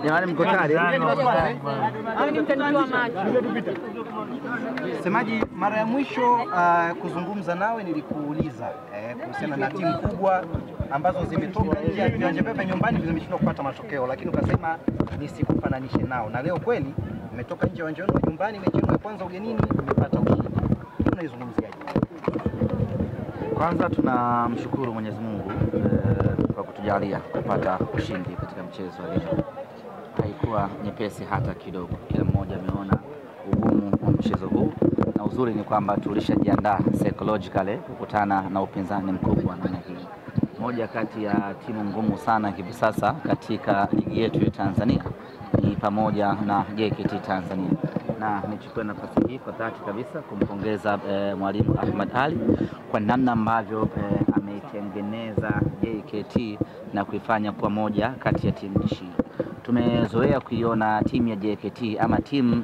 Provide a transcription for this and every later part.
Jamani mko tayari? Semaji, mara ya mwisho kuzungumza nawe nilikuuliza kuhusiana na timu kubwa ambazo zimetoka nje ya viwanja vya nyumbani zimeshindwa kupata matokeo, lakini ukasema nisikufananishe nao, na leo kweli umetoka nje ya uwanja wenu nyumbani, mechi ya kwanza ugenini umepata ushindi. Unaizungumziaje? Kwanza tunamshukuru Mwenyezi Mungu kwa kutujalia kupata ushindi katika mchezo wa leo. Haikuwa nyepesi hata kidogo. Kila mmoja ameona ugumu wa mchezo huu, na uzuri ni kwamba tulishajiandaa psychologically kukutana na upinzani mkubwa namna hii. Moja kati ya timu ngumu sana hivi sasa katika ligi yetu ya Tanzania ni pamoja na JKT Tanzania, na nichukue nafasi hii kwa dhati kabisa kumpongeza mwalimu Ahmad Ali kwa namna ambavyo ameitengeneza JKT na kuifanya kwa moja kati ya timu nchi. Tumezoea kuiona timu ya JKT ama timu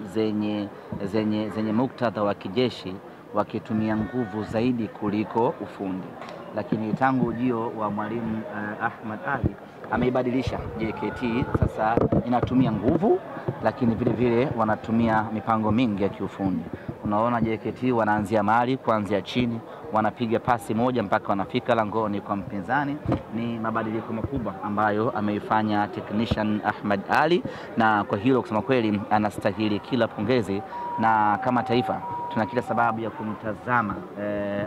zenye muktadha wa kijeshi wakitumia nguvu zaidi kuliko ufundi, lakini tangu ujio wa mwalimu Ahmad Ali ameibadilisha JKT. Sasa inatumia nguvu, lakini vile vile wanatumia mipango mingi ya kiufundi. Unaona JKT wanaanzia mahali kuanzia chini, wanapiga pasi moja mpaka wanafika langoni kwa mpinzani. Ni mabadiliko makubwa ambayo ameifanya technician Ahmad Ali, na kwa hilo kusema kweli anastahili kila pongezi, na kama taifa tuna kila sababu ya kumtazama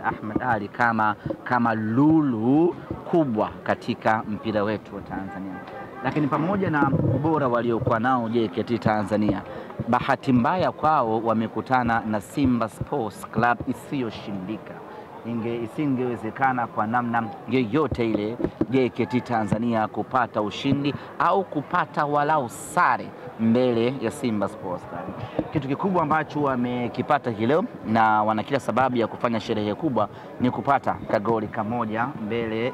Ahmad Ali kama lulu kubwa katika mpira wetu wa Tanzania. Lakini pamoja na ubora waliokuwa nao JKT Tanzania, bahati mbaya kwao wamekutana na Simba Sports Club isiyoshindika. Isingewezekana kwa namna yoyote ile JKT Tanzania kupata ushindi au kupata walau sare mbele ya Simba Sports Club. Kitu kikubwa ambacho wamekipata leo na wana kila sababu ya kufanya sherehe kubwa ni kupata kagoli kamoja mbele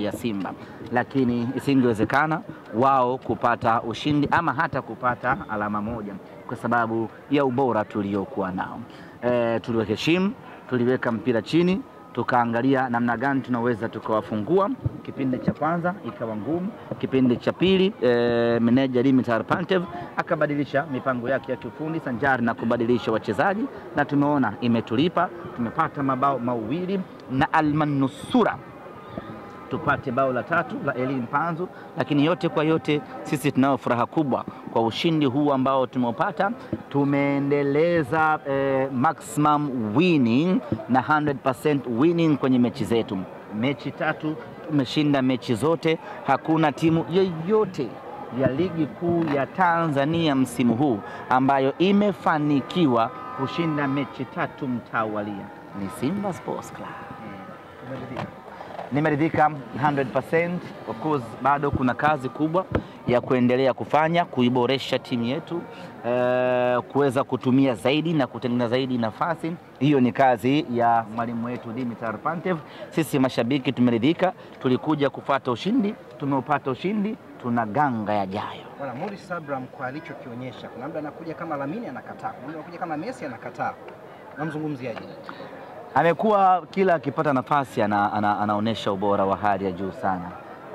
ya Simba, lakini isingewezekana wao kupata ushindi ama hata kupata alama moja kwa sababu ya ubora tuliokuwa nao. Tuliwaheshimu, tuliweka mpira chini, tukaangalia namna gani tunaweza tukawafungua. Kipindi cha kwanza ikawa ngumu, kipindi cha pili meneja Dimitar Pantev akabadilisha mipango yake ya kiufundi sanjari na kubadilisha wachezaji, na tumeona imetulipa. Tumepata mabao mawili na almanusura tupate bao la tatu la Eli Mpanzu, lakini yote kwa yote sisi tunao furaha kubwa kwa ushindi huu ambao tumepata. Tumeendeleza maximum winning na 100% winning kwenye mechi zetu. Mechi 3 tumeshinda mechi zote. Hakuna timu yoyote ya ligi kuu ya Tanzania msimu huu ambayo imefanikiwa kushinda mechi 3 mtawalia. Ni Simba Sports Club. Nimeridhika 100%. Of course bado kuna kazi kubwa ya kuendelea kufanya, kuiboresha timu yetu, kuweza kutumia zaidi na kutengeneza zaidi nafasi. Hiyo ni kazi ya mwalimu wetu Dimitar Pantev. Sisi mashabiki tumeridhika, tulikuja kufuata ushindi, tumeupata ushindi, tuna ganga yajayo. Bwana Morris Abraham kwa alichokionyesha, kuna muda anakuja kama Lamine anakataa, kuna muda anakuja kama Messi anakataa. Namzungumziaje? Amekuwa kila akipata nafasi anaonesha ubora wa hali ya juu sana.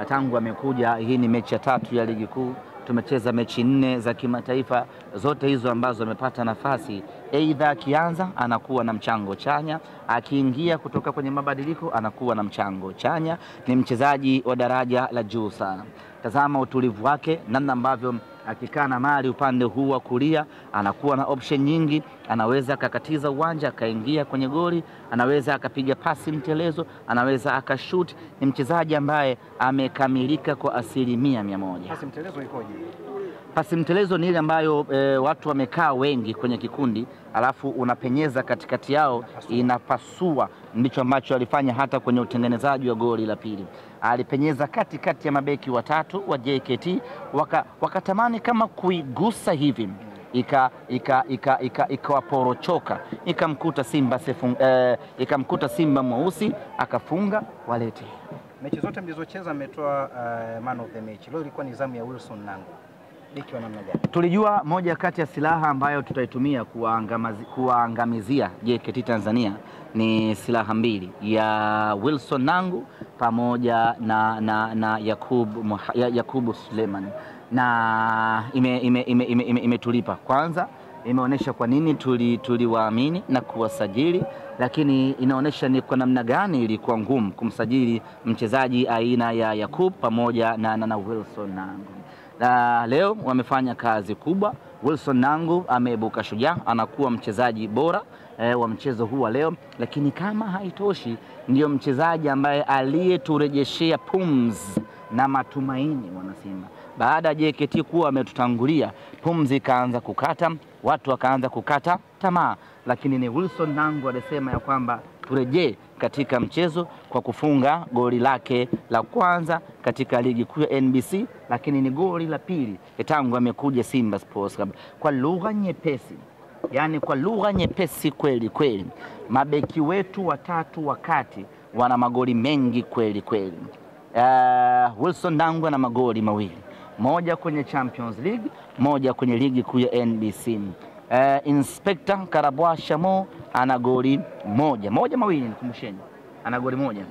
Tangu amekuja, hii ni mechi ya 3 ya ligi kuu. Tumecheza mechi 4 za kimataifa, zote hizo ambazo amepata nafasi. Aidha akianza anakuwa na mchango chanya, akiingia kutoka kwenye mabadiliko anakuwa na mchango chanya. Ni mchezaji wa daraja la juu sana. Tazama utulivu wake, namna ambavyo akikaa na mali upande huu wa kulia anakuwa na option nyingi. Anaweza akakatiza uwanja akaingia kwenye goli, anaweza akapiga pasi mtelezo, anaweza akashoot. Ni mchezaji ambaye amekamilika kwa 100%. Pasi mtelezo ikoje? Pasi mtelezo ni ile ambayo watu wamekaa wengi kwenye kikundi, alafu unapenyeza katikati yao, inapasua. Ndicho ambacho alifanya hata kwenye utengenezaji wa goli la pili. Alipenyeza katikati ya mabeki watatu wa JKT, wakatamani kama kuigusa hivi, ikawaporochoka, ikamkuta Simba mweusi akafunga walete. Mechi zote mlizocheza mmetoa man of the match. Leo ilikuwa ni zamu ya Wilson Nangu. Beki wa namna gani? Tulijua moja kati ya silaha ambayo tutaitumia kuwaangamizia JKT Tanzania ni silaha mbili, ya Wilson Nangu pamoja na Yakubu Suleiman, na imetulipa. Kwanza imeonyesha kwa nini tuliwaamini na kuwasajili, lakini inaonyesha ni kwa namna gani ilikuwa ngumu kumsajili mchezaji aina ya Yakub pamoja na Wilson Nangu. Na leo wamefanya kazi kubwa. Wilson Nangu ameibuka shujaa, anakuwa mchezaji bora wa mchezo huu wa leo, lakini kama haitoshi, ndio mchezaji ambaye aliyeturejeshea pumzi na matumaini wanasimba. Baada ya JKT kuwa ametutangulia, pumzi ikaanza kukata, watu wakaanza kukata tamaa, lakini ni Wilson Nangu alisema ya kwamba turejee katika mchezo kwa kufunga goli lake la kwanza katika ligi kuu ya NBC, lakini ni goli la pili tangu amekuja Simba Sports Club. Kwa lugha nyepesi, yani kwa lugha nyepesi kweli kweli, mabeki wetu watatu wakati wana magoli mengi kweli kweli. Wilson Nangu ana magoli mawili, moja kwenye Champions League, moja kwenye ligi kuu ya NBC. Inspector Karabwa Shamo ana goli mawili, nikumbusheni, ana goli moja.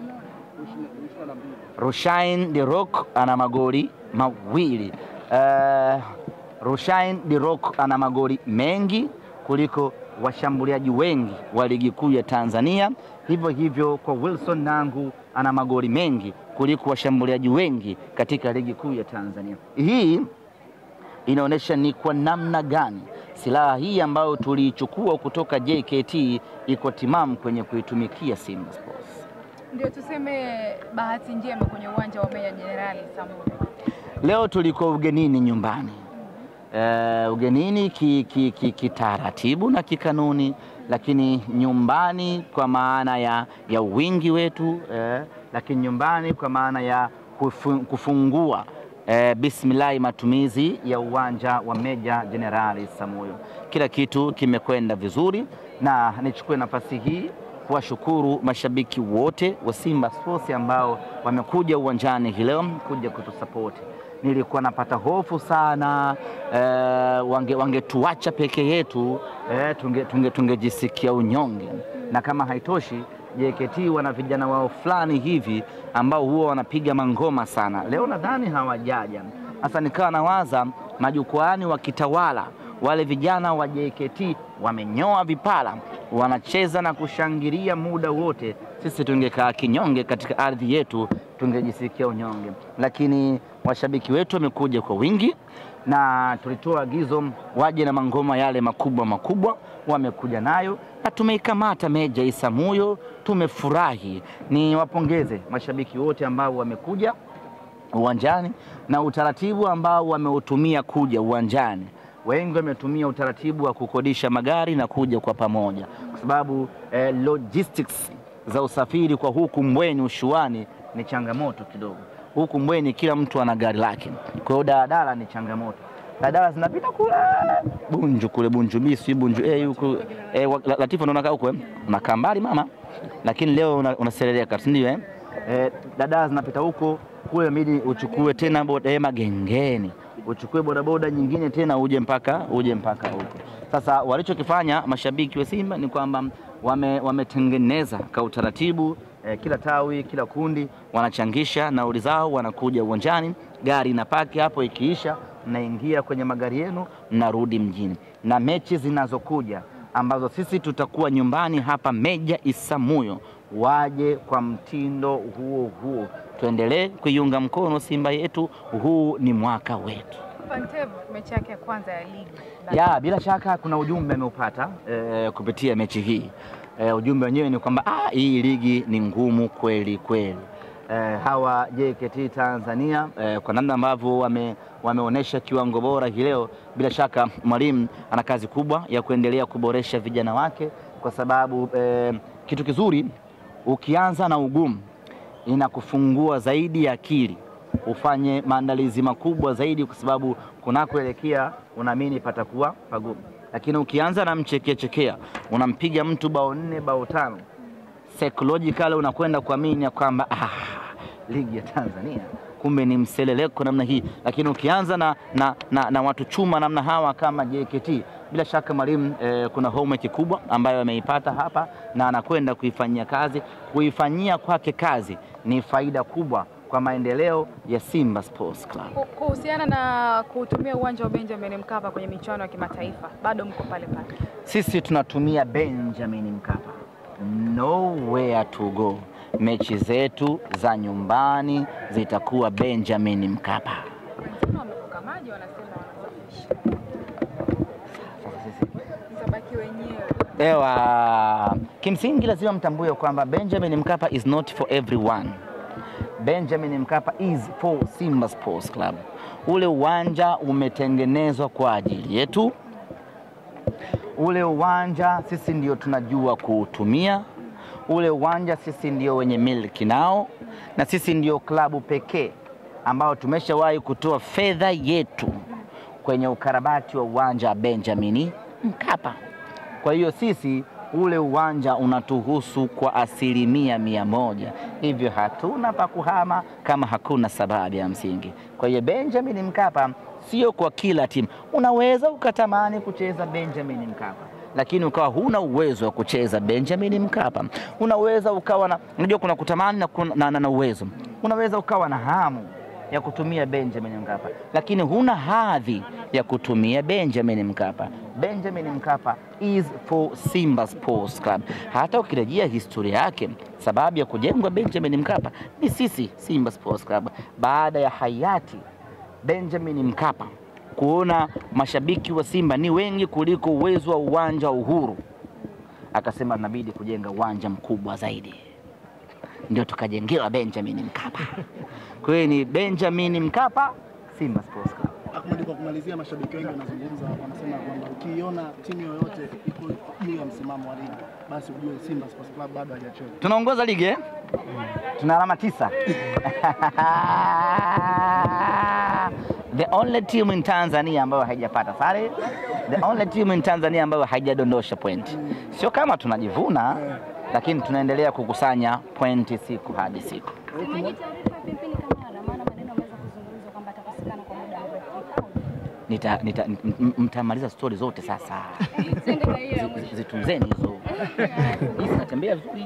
Rushain De Rock ana magoli mawili. Rushain De Rock ana magoli mengi kuliko washambuliaji wengi wa ligi kuu ya Tanzania. Hivyo hivyo kwa Wilson Nangu ana magoli mengi kuliko washambuliaji wengi katika ligi kuu ya Tanzania. Hii inaonyesha ni kwa namna gani silaha hii ambayo tuliichukua kutoka JKT iko timamu kwenye kuitumikia Simba Sports. Ndio tuseme bahati njema kwenye uwanja wa Meja Jenerali Samuel. Leo tulikuwa ugenini nyumbani. Ugenini kitaratibu na kikanuni, lakini nyumbani kwa maana ya wingi wetu, lakini nyumbani kwa maana ya kufungua bismillah matumizi ya uwanja wa Meja Jenerali Samuel. Kila kitu kimekwenda vizuri, na nichukue nafasi hii kuwashukuru mashabiki wote wa Simba Sports ambao wamekuja uwanjani hii leo kuja kutusupport. Nilikuwa napata hofu sana wangetuacha peke yetu, tungejisikia unyonge. Na kama haitoshi, JKT wana vijana wao fulani hivi ambao huwa wanapiga mangoma sana. Leo nadhani hawajaja. Sasa nikawa nawaza majukwaani wakitawala, wale vijana wa JKT wamenyoa vipala, wanacheza na kushangilia muda wote. Sisi tungekaa kinyonge katika ardhi yetu, tungejisikia unyonge. Lakini washabiki wetu wamekuja kwa wingi, na tulitoa agizo waje na mangoma yale makubwa, wamekuja nayo na tumeikamata Meja Isamuyo. Tumefurahi. Ni wapongeze mashabiki wote ambao wamekuja uwanjani na utaratibu ambao wameutumia kuja uwanjani. Wengi wametumia utaratibu wa kukodisha magari na kuja kwa pamoja, kwa sababu logistics za usafiri kwa huku Mbweni Ushuani ni changamoto kidogo. Huku Mbweni kila mtu ana gari lake, kwa hiyo daladala ni changamoto. Daladala zinapita kule Bunju, kule Bunju Bisi, Bunju huko. Latifa unaona huko unakaa mbali mama, lakini leo unaseleleka, si ndio? Daladala zinapita huko, kule midi uchukue tena boda Magengeni, uchukue bodaboda nyingine tena uje mpaka huko. Sasa walichokifanya mashabiki wa Simba ni kwamba wametengeneza kwa utaratibu, kila tawi, kila kundi wanachangisha nauli zao, wanakuja uwanjani, gari inapaki hapo, ikiisha mnaingia kwenye magari yenu, mnarudi mjini. Na mechi zinazokuja ambazo sisi tutakuwa nyumbani hapa Meja Isamuyo, waje kwa mtindo huo. Tuendelee kuiunga mkono Simba yetu, huu ni mwaka wetu. Pantev mechi yake ya kwanza ya ligi. Bila shaka kuna ujumbe ameupata kupitia mechi hii. Ujumbe wenyewe ni kwamba hii ligi ni ngumu kweli kweli. Hawa JKT Tanzania kwa namna ambavyo wameonyesha kiwango bora hii leo, bila shaka mwalimu ana kazi kubwa ya kuendelea kuboresha vijana wake, kwa sababu kitu kizuri ukianza na ugumu inakufungua zaidi ya akili, ufanye maandalizi makubwa zaidi, kwa sababu kunakoelekea unaamini patakuwa pagumu. Lakini ukianza na mchekea, unampiga mtu bao 4 bao 5, psychologically unakwenda kuamini kwamba ligi ya Tanzania kumbe ni mseleleko namna hii. Lakini ukianza na watu chuma namna hawa kama JKT, bila shaka mwalimu kuna homework kubwa ambayo ameipata hapa na anakwenda kuifanyia kazi. Kuifanyia kwake kazi ni faida kubwa kwa maendeleo ya Simba Sports Club. Kuhusiana na kutumia uwanja wa Benjamin Mkapa kwenye michuano ya kimataifa, bado mko pale pale? Sisi tunatumia Benjamin Mkapa, nowhere to go. Mechi zetu za nyumbani zitakuwa Benjamin Mkapa. Wamevuka maji, wanasema wanasafisha. Sasa sisi mtabaki wenyewe. Ewa, kimsingi lazima mtambue kwamba Benjamin Mkapa is not for everyone. Benjamin Mkapa is for Simba Sports Club. Ule uwanja umetengenezwa kwa ajili yetu. Ule uwanja sisi ndio tunajua kuutumia. Ule uwanja sisi ndio wenye miliki nao, na sisi ndio klabu pekee ambao tumeshawahi kutoa fedha yetu kwenye ukarabati wa uwanja wa Benjamin Mkapa. Kwa hiyo sisi ule uwanja unatuhusu kwa 100%. Hivyo hatuna pa kuhama kama hakuna sababu ya msingi. Kwa hiyo Benjamin Mkapa sio kwa kila timu. Unaweza ukatamani kucheza Benjamin Mkapa, lakini ukawa huna uwezo wa kucheza Benjamin Mkapa. Unaweza ukawa unajua kuna kutamani na uwezo. Unaweza ukawa na hamu ya kutumia Benjamin Mkapa, lakini huna hadhi ya kutumia Benjamin Mkapa. Benjamin Mkapa is for Simba Sports Club. Hata ukirejea historia yake, sababu ya kujengwa Benjamin Mkapa ni sisi Simba Sports Club. Baada ya hayati Benjamin Mkapa kuona mashabiki wa Simba ni wengi kuliko uwezo wa uwanja wa Uhuru, akasema inabidi kujenga uwanja mkubwa zaidi. Ndio tukajengewa Benjamin Mkapa. Kwa hiyo ni Benjamin Mkapa, Simba Sports Club. Ahmed, kwa kumalizia, mashabiki wengi wanazungumza, wanasema kwamba ukiona timu yoyote iko juu ya msimamo wa ligi, basi ujue Simba Sports Club bado hajacheza. Tunaongoza ligi Tuna alama 9. The only team in Tanzania ambayo haijapata sare, the only team in Tanzania ambayo haijadondosha point. Sio kama tunajivuna, lakini tunaendelea kukusanya pointi siku hadi siku. Mtamaliza story zote sasa. Zitunzeni hizo. Natembea vizuri.